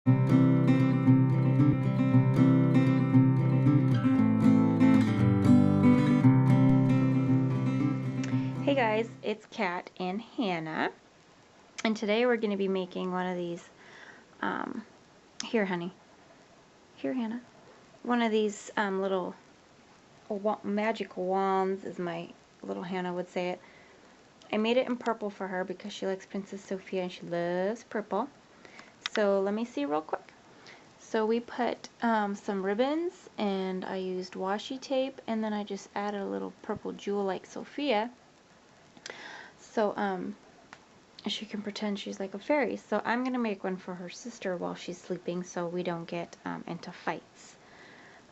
Hey guys, it's Kat and Hannah, and today we're going to be making one of these, here honey, here Hannah, one of these little magic wands, as my little Hannah would say it. I made it in purple for her because she likes Princess Sophia and she loves purple. So let me see real quick. So we put some ribbons, and I used washi tape, and then I just added a little purple jewel like Sophia. So she can pretend she's like a fairy. So I'm going to make one for her sister while she's sleeping so we don't get into fights.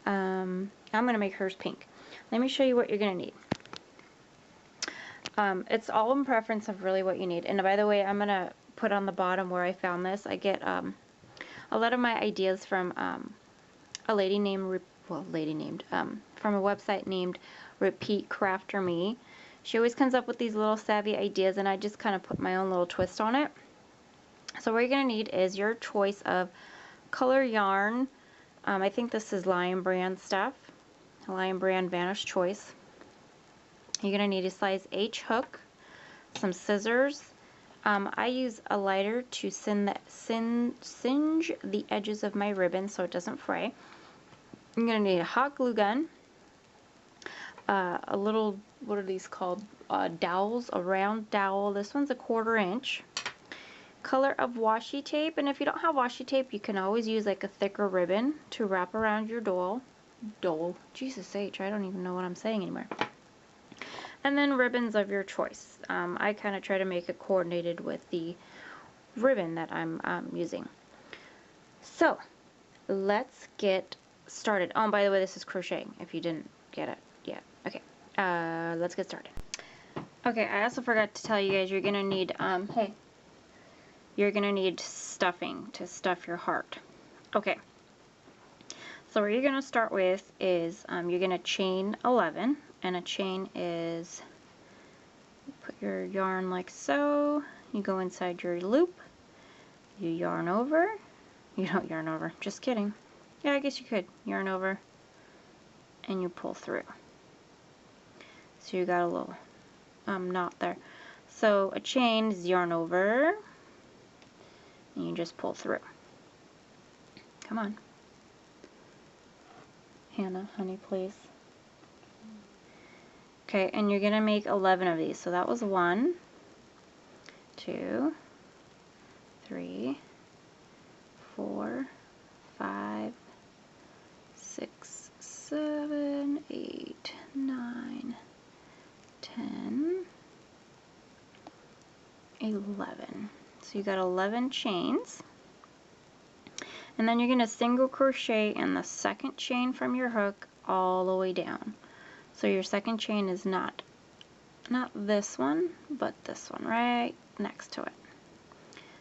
I'm going to make hers pink. Let me show you what you're going to need. It's all in preference of really what you need. And by the way, I'm going to put on the bottom where I found this. I get a lot of my ideas from a lady named, from a website named Repeat Crafter Me. She always comes up with these little savvy ideas, and I just kind of put my own little twist on it. So what you're going to need is your choice of color yarn. I think this is Lion Brand stuff. Lion Brand Vanish Choice. You're going to need a size H hook, some scissors. I use a lighter to singe the edges of my ribbon so it doesn't fray. I'm going to need a hot glue gun. A little, what are these called, dowels, a round dowel. This one's a 1/4 inch. Color of washi tape, and if you don't have washi tape, you can always use like a thicker ribbon to wrap around your dole. Jesus H, I don't even know what I'm saying anymore. And then ribbons of your choice. I kind of try to make it coordinated with the ribbon that I'm using. So let's get started. Oh, and by the way, this is crocheting, if you didn't get it yet. Okay, let's get started. Okay, I also forgot to tell you guys, you're gonna need, you're gonna need stuffing to stuff your heart. Okay, so what you're gonna start with is, you're gonna chain 11, and a chain is, you put your yarn like so, you go inside your loop, you yarn over, you don't yarn over, just kidding. Yeah, I guess you could yarn over, and you pull through. So you got a little knot there. So a chain is yarn over, and you just pull through. Come on. Hannah, honey, please. Okay, and you're going to make 11 of these. So that was 1, 2, 3, 4, 5, 6, 7, 8, 9, 10, 11. So you got 11 chains. And then you're going to single crochet in the second chain from your hook all the way down. So your second chain is not this one, but this one right next to it.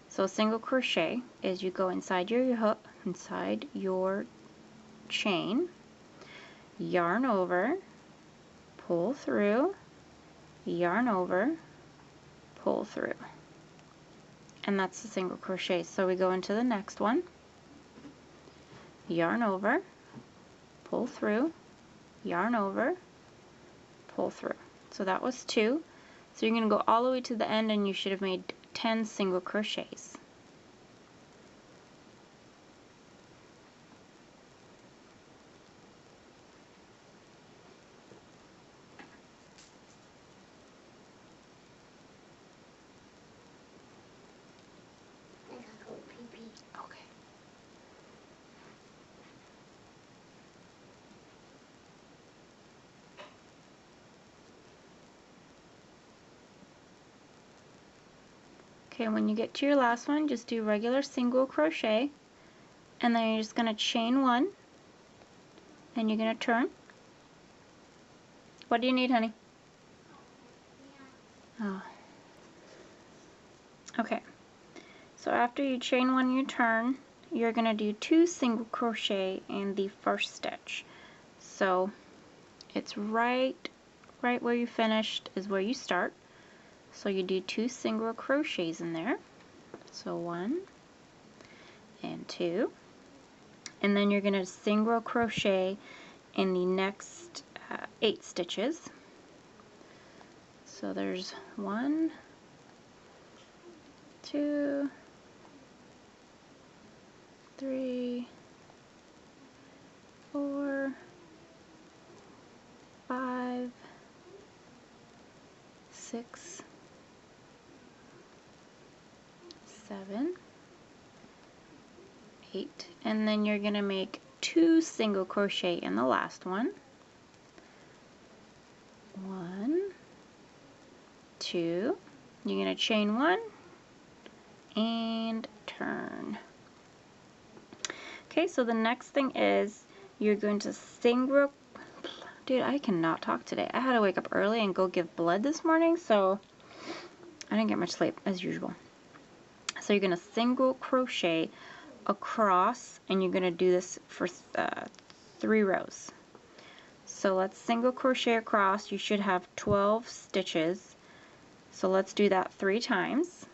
So single crochet is you go inside your hook, inside your chain, yarn over, pull through, yarn over, pull through. And that's the single crochet. So we go into the next one, yarn over, pull through, yarn over, pull through. So that was 2. So you're going to go all the way to the end, and you should have made 10 single crochets. Okay. Okay, when you get to your last one, just do regular single crochet, and then you're just going to chain 1, and you're going to turn. What do you need, honey? Oh. Okay, so after you chain 1, you turn, you're going to do 2 single crochet in the first stitch. So it's right where you finished is where you start. So you do 2 single crochets in there. So 1 and 2, and then you're going to single crochet in the next 8 stitches. So there's 1, 2, 3, 4, 5, 6, 7, 8, and then you're going to make 2 single crochet in the last one. 1, 2, you're going to chain 1 and turn. Okay, so the next thing is you're going to single, dude, I cannot talk today. I had to wake up early and go give blood this morning, so I didn't get much sleep as usual. So you're going to single crochet across, and you're going to do this for 3 rows. So let's single crochet across. You should have 12 stitches. So let's do that 3 times.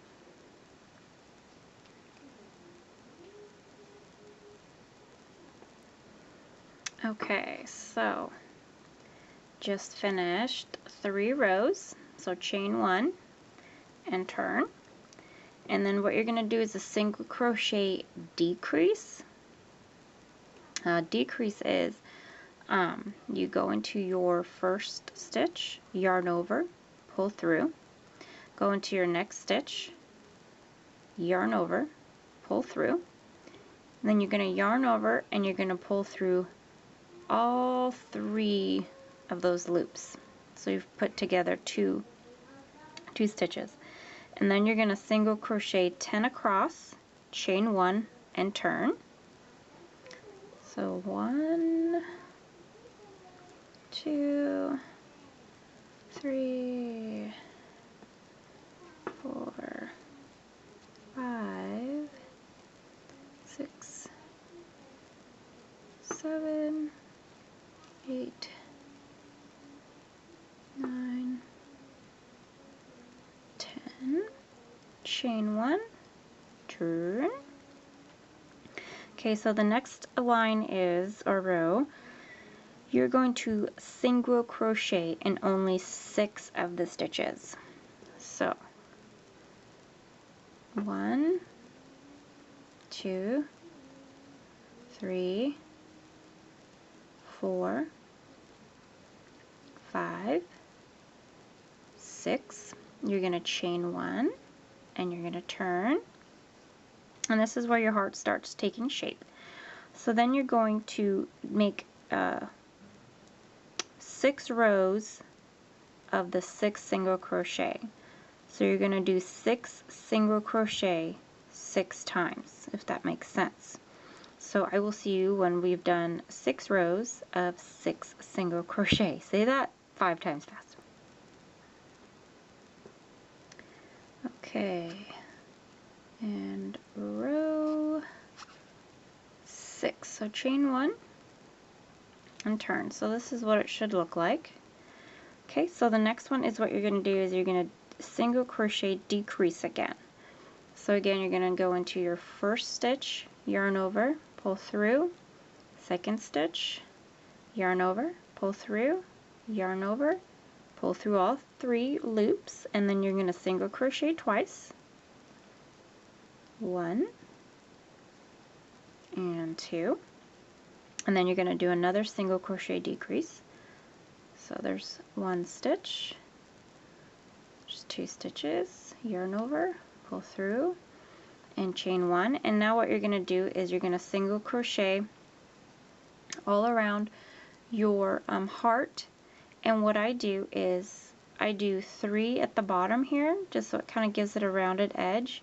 Okay, so just finished 3 rows. So chain 1 and turn. And then what you're going to do is a single crochet decrease. Decrease is you go into your first stitch, yarn over, pull through, go into your next stitch, yarn over, pull through, and then you're going to yarn over and you're going to pull through all 3 of those loops. So you've put together two stitches. And then you're going to single crochet 10 across, chain 1 and turn. So 1, 2, 3, 4, 5, 6, 7, 8, 9, 10, chain 1, turn. Okay, so the next line is, or row, you're going to single crochet in only 6 of the stitches. So 1, 2, 3, 4, 5, 6. You're going to chain 1 and you're going to turn. And this is where your heart starts taking shape. So then you're going to make 6 rows of the 6 single crochet. So you're going to do 6 single crochet 6 times, if that makes sense. So I will see you when we've done 6 rows of 6 single crochet. Say that 5 times fast. Okay, and row 6. So chain 1 and turn. So this is what it should look like. Okay, so the next one is what you're going to do is you're going to single crochet decrease again. So again, you're going to go into your first stitch, yarn over, pull through, second stitch, yarn over, pull through, yarn over, pull through all 3 loops, and then you're going to single crochet twice. 1 and 2, and then you're going to do another single crochet decrease. So there's 1 stitch, just 2 stitches, yarn over, pull through, and chain 1. And now what you're going to do is you're going to single crochet all around your heart. And what I do is I do 3 at the bottom here, just so it kind of gives it a rounded edge,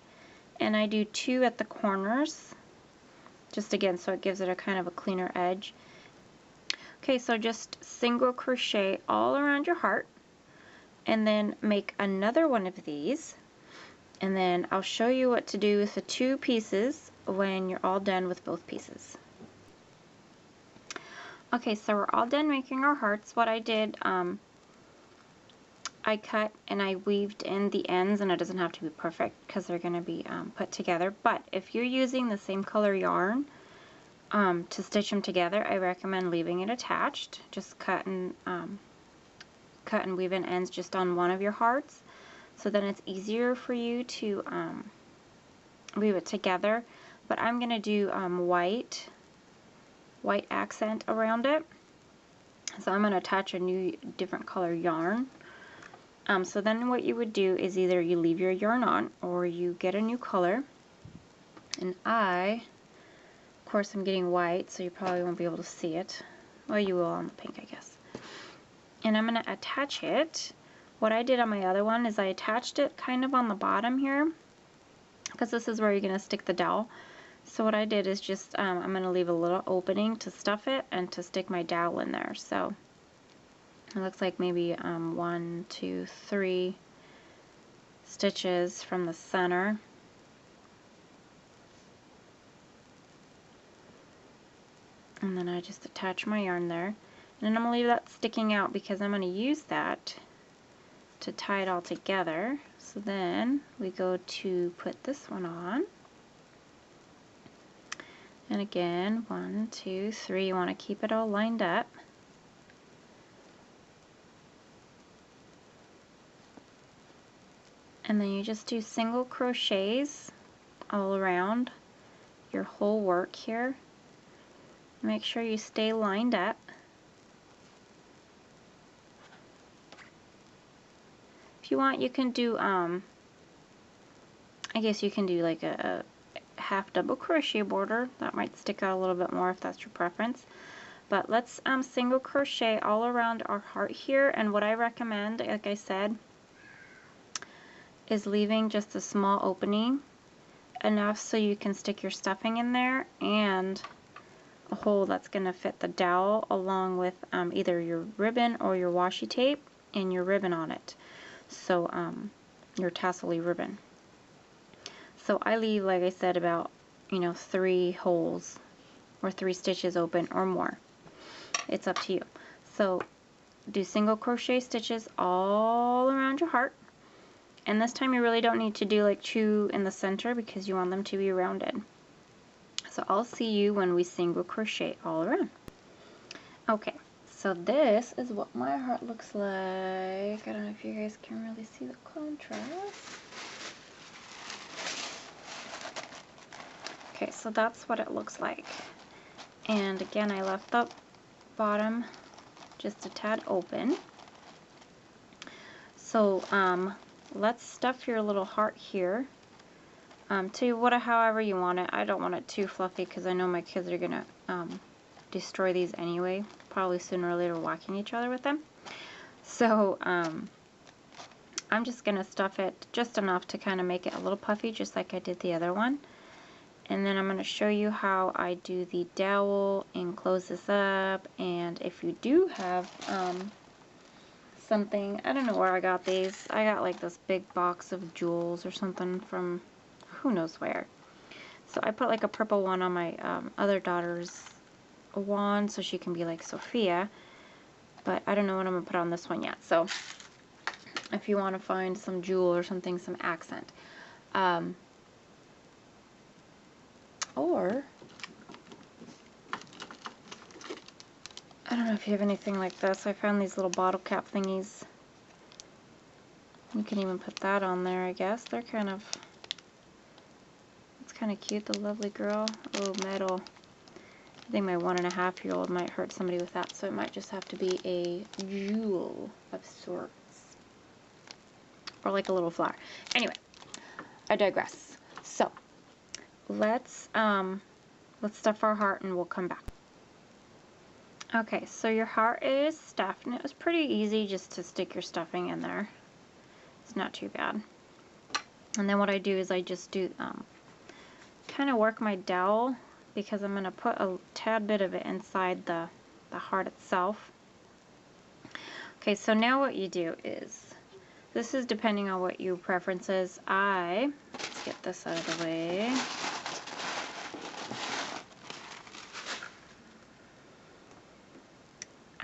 and I do 2 at the corners, just again so it gives it a kind of a cleaner edge. Okay, so just single crochet all around your heart, and then make another one of these, and then I'll show you what to do with the 2 pieces when you're all done with both pieces. Okay, so we're all done making our hearts. What I did I cut and I weaved in the ends, and it doesn't have to be perfect because they're going to be put together. But if you're using the same color yarn to stitch them together, I recommend leaving it attached. Just cut and weave in ends just on one of your hearts, so then it's easier for you to weave it together. But I'm going to do white accent around it, so I'm going to attach a new different color yarn. So then what you would do is either you leave your yarn on or you get a new color. And of course I'm getting white, so you probably won't be able to see it. Well, you will on the pink, I guess. And I'm going to attach it. What I did on my other one is I attached it kind of on the bottom here, because this is where you're going to stick the dowel. So what I did is just, I'm going to leave a little opening to stuff it and to stick my dowel in there. So it looks like maybe 1, 2, 3 stitches from the center. And then I just attach my yarn there. And then I'm going to leave that sticking out because I'm going to use that to tie it all together. So then we go to put this one on. And again, 1, 2, 3, you want to keep it all lined up. And then you just do single crochets all around your whole work here. Make sure you stay lined up. If you want, you can do, I guess you can do like a half double crochet border. That might stick out a little bit more if that's your preference. But let's single crochet all around our heart here. And what I recommend, like I said, is leaving just a small opening, enough so you can stick your stuffing in there, and a hole that's going to fit the dowel along with either your ribbon or your washi tape and your ribbon on it. So your tassel-y ribbon. So I leave, like I said, about 3 holes or 3 stitches open or more. It's up to you. So do single crochet stitches all around your heart. And this time you really don't need to do like 2 in the center because you want them to be rounded. So I'll see you when we single crochet all around. Okay, so this is what my heart looks like. I don't know if you guys can really see the contrast. Okay, so that's what it looks like. And again, I left the bottom just a tad open. So let's stuff your little heart here to however you want it. I don't want it too fluffy because I know my kids are gonna destroy these anyway, probably sooner or later whacking each other with them. So I'm just gonna stuff it just enough to kind of make it a little puffy, just like I did the other one. And then I'm going to show you how I do the dowel and close this up. And if you do have something, I don't know where I got these. I got like this big box of jewels or something from who knows where. So I put like a purple one on my other daughter's wand so she can be like Sophia. But I don't know what I'm going to put on this one yet. So if you want to find some jewel or something, some accent. Or, I don't know if you have anything like this. I found these little bottle cap thingies. You can even put that on there, I guess. They're kind of, it's kind of cute, the lovely girl. Oh, metal. I think my 1.5-year-old might hurt somebody with that, so it might just have to be a jewel of sorts. Or like a little flower. Anyway, I digress. So, let's stuff our heart and we'll come back. Okay, so your heart is stuffed, and it was pretty easy just to stick your stuffing in there. It's not too bad. And then what I do is I just do kind of work my dowel, because I'm going to put a tad bit of it inside the heart itself. Okay, so now what you do is, this is depending on what your preference is. Let's get this out of the way.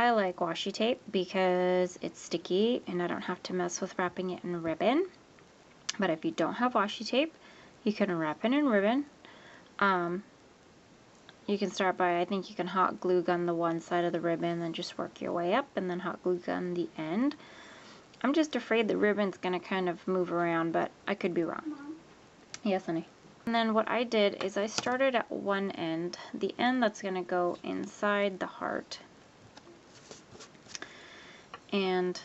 I like washi tape because it's sticky and I don't have to mess with wrapping it in ribbon. But if you don't have washi tape, you can wrap it in ribbon. You can start by, I think you can hot glue gun the one side of the ribbon, then just work your way up, and then hot glue gun the end. I'm just afraid the ribbon's going to kind of move around, but I could be wrong. Mom? Yes, honey. And then what I did is I started at one end, the end that's going to go inside the heart. And,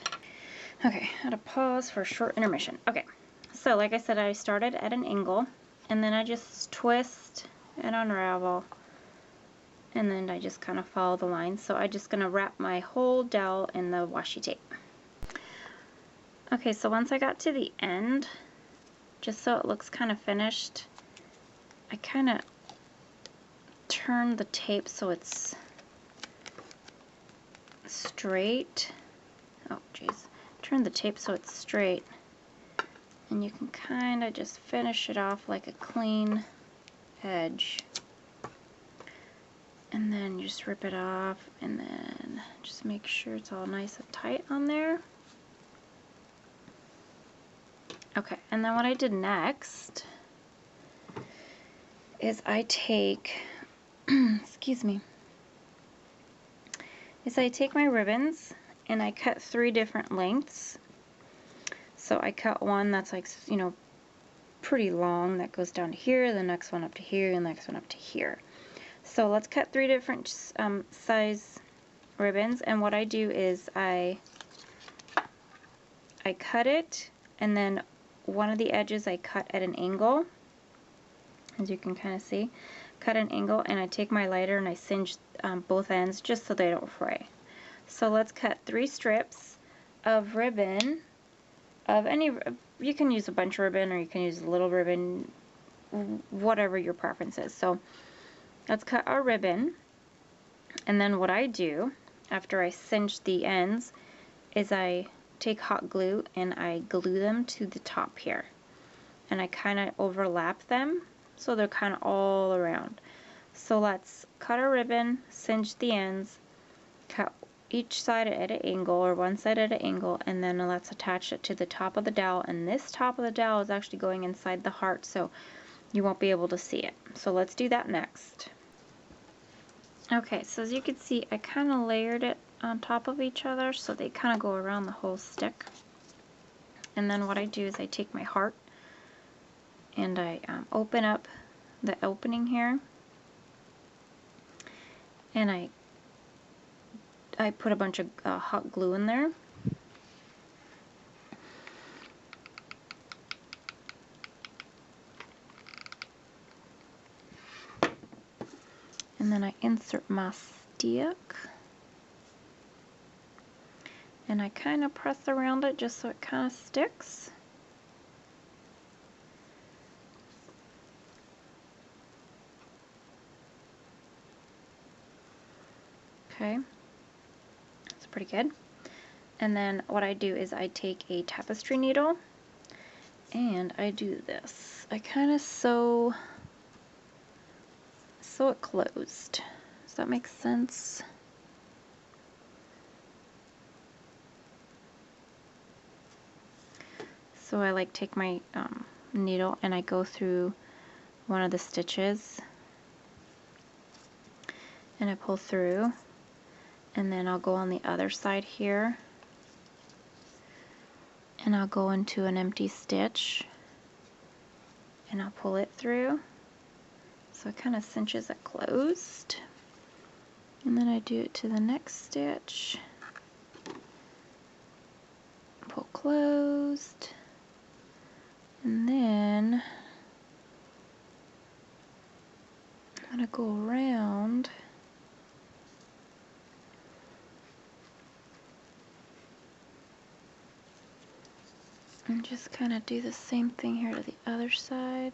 okay, I had to pause for a short intermission. Okay, so like I said, I started at an angle, and then I just twist and unravel, and then I just kind of follow the line. So I'm just going to wrap my whole dowel in the washi tape. Okay, so once I got to the end, just so it looks kind of finished, I kind of turn the tape so it's straight. Oh, geez. Turn the tape so it's straight. And you can kind of just finish it off like a clean edge. And then you just rip it off, and then just make sure it's all nice and tight on there. Okay, and then what I did next is I take, excuse me, I take my ribbons and I cut 3 different lengths. So I cut one that's like, you know, pretty long that goes down to here, the next one up to here, and the next one up to here. So let's cut 3 different size ribbons, and what I do is I cut it, and then one of the edges I cut at an angle, as you can kind of see, cut an angle, and I take my lighter and I singe both ends just so they don't fray. So let's cut 3 strips of ribbon, of any, you can use a bunch of ribbon or you can use a little ribbon, whatever your preference is. So let's cut our ribbon, and then what I do after I cinch the ends is I take hot glue and I glue them to the top here, and I kind of overlap them so they're kind of all around. So let's cut our ribbon, cinch the ends, cut each side at an angle, or one side at an angle, and then let's attach it to the top of the dowel, and this top of the dowel is actually going inside the heart, so you won't be able to see it. So let's do that next. Okay, so as you can see, I kind of layered it on top of each other so they kind of go around the whole stick. And then what I do is I take my heart and I open up the opening here, and I put a bunch of hot glue in there. And then I insert my stick, and I kind of press around it just so it kind of sticks. Okay, that's pretty good. And then what I do is I take a tapestry needle and I do this. I kind of sew it closed. Does that make sense? So I like take my needle and I go through one of the stitches and I pull through, and then I'll go on the other side here and I'll go into an empty stitch and I'll pull it through. So it kind of cinches it closed, and then I do it to the next stitch, pull closed, and then I'm going to go around and just kind of do the same thing here to the other side.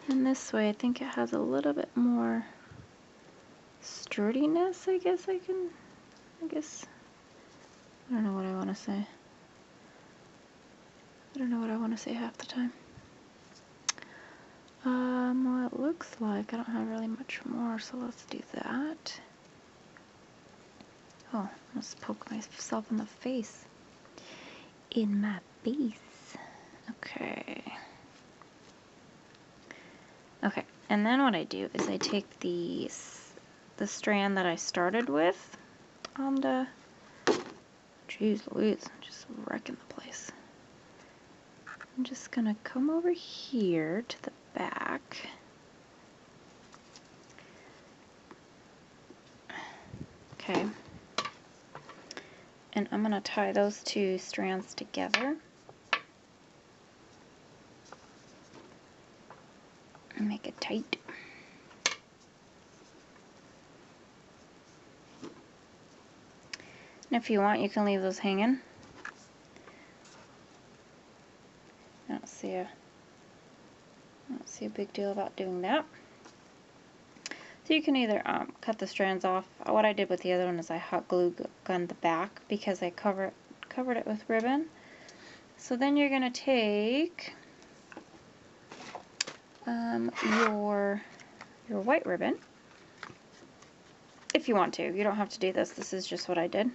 And this way I think it has a little bit more sturdiness, I guess. I don't know what I want to say. I don't know what I want to say half the time. Well, it looks like I don't have really much more, so let's do that. Oh, let's poke myself in the face. In my face. Okay. Okay, and then what I do is I take the strand that I started with on the, jeez Louise, I'm just wrecking the place. I'm just gonna come over here to the back. Okay. And I'm gonna tie those two strands together. And make it tight. And if you want, you can leave those hanging. I don't see a big deal about doing that. So you can either cut the strands off. What I did with the other one is I hot glue gunned the back because I covered it with ribbon. So then you're gonna take your white ribbon, if you want to. You don't have to do this. This is just what I did.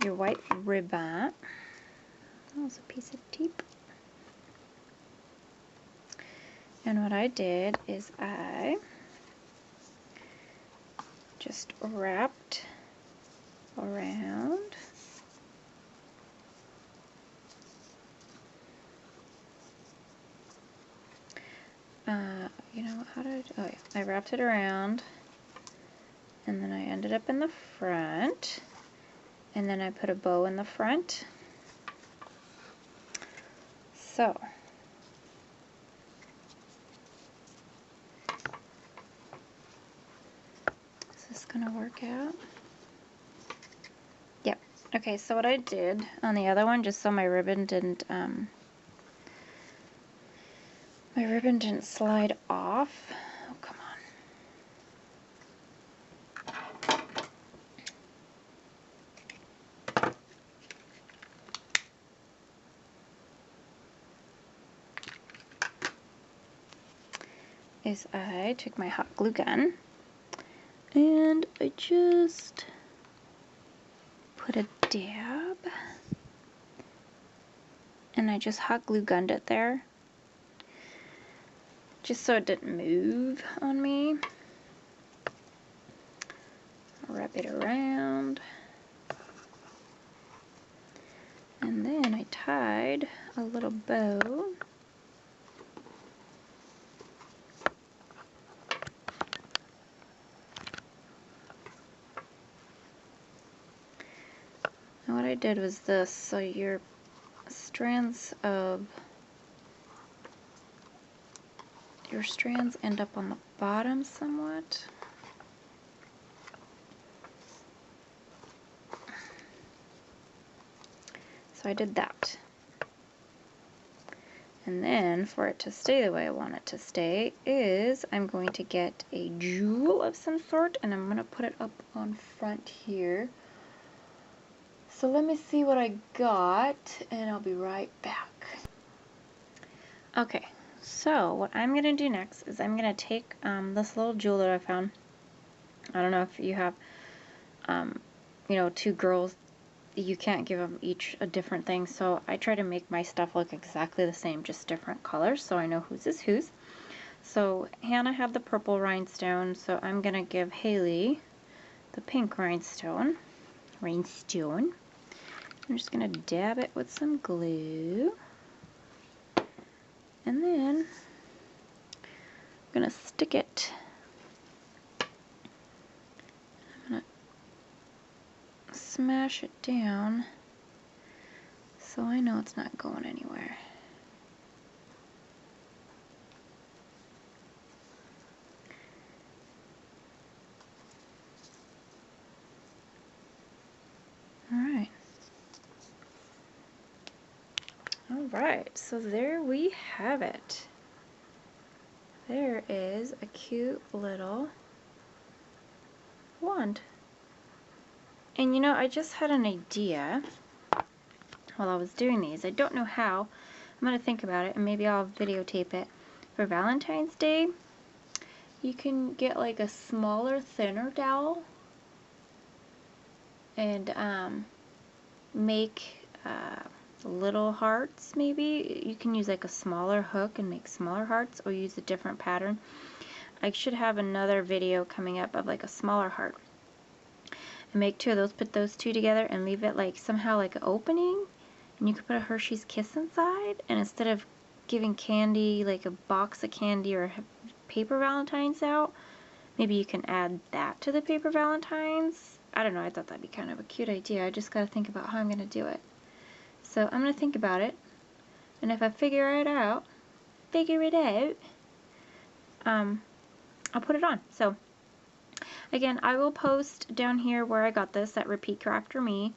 Your white ribbon. That was a piece of tape. And what I did is I just wrapped around you know what, how did I do? Oh yeah, I wrapped it around and then I ended up in the front and then I put a bow in the front. So is this gonna work out? Yep. Okay, so what I did on the other one, just so my ribbon didn't slide off. Oh, come on. Is I took my hot glue gun and I just put a dab and I just hot glue gunned it there just so it didn't move on me. Wrap it around and then I tied a little bow . And what I did was this, so your strands end up on the bottom somewhat. So I did that. And then for it to stay the way I want it to stay is I'm going to get a jewel of some sort and I'm going to put it up on front here. So let me see what I got and I'll be right back. Okay, so what I'm going to do next is I'm going to take this little jewel that I found. I don't know if you have, you know, two girls, you can't give them each a different thing, so I try to make my stuff look exactly the same, just different colors, so I know whose is whose. So Hannah had the purple rhinestone, so I'm going to give Haley the pink rhinestone. I'm just going to dab it with some glue. And then I'm going to stick it. I'm going to smash it down so I know it's not going anywhere. Alright, so there we have it. There is a cute little wand. And you know, I just had an idea while I was doing these. I don't know how. I'm going to think about it and maybe I'll videotape it. For Valentine's Day, you can get like a smaller, thinner dowel and make little hearts maybe. You can use like a smaller hook and make smaller hearts, or use a different pattern. I should have another video coming up of like a smaller heart. And make 2 of those, put those 2 together and leave it like somehow like an opening, and you could put a Hershey's Kiss inside, and instead of giving candy, like a box of candy or paper valentines out, maybe you can add that to the paper valentines. I don't know, I thought that'd be kind of a cute idea. I just gotta think about how I'm gonna do it. So I'm gonna think about it, and if I figure it out, I'll put it on. So again, I will post down here where I got this at Repeat Crafter Me,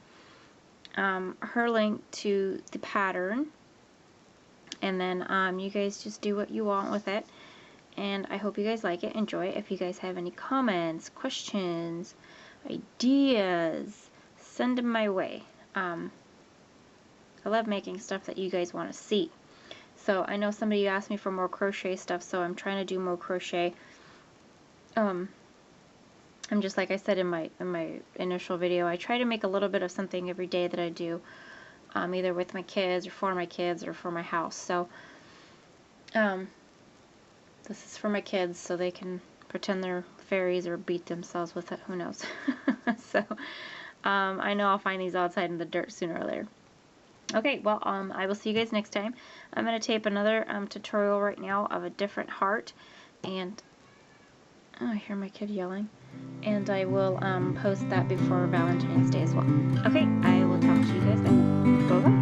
her link to the pattern, and then you guys just do what you want with it. And I hope you guys like it, enjoy it. If you guys have any comments, questions, ideas, send them my way. I love making stuff that you guys want to see. So I know somebody asked me for more crochet stuff, so I'm trying to do more crochet. I'm just, like I said in my initial video, I try to make a little bit of something every day that I do, either with my kids or for my kids or for my house. So this is for my kids so they can pretend they're fairies or beat themselves with it, who knows. So I know I'll find these outside in the dirt sooner or later. Okay, well, I will see you guys next time. I'm going to tape another tutorial right now of a different heart, and oh, I hear my kid yelling. And I will post that before Valentine's Day as well. Okay, I will talk to you guys then. Bye-bye.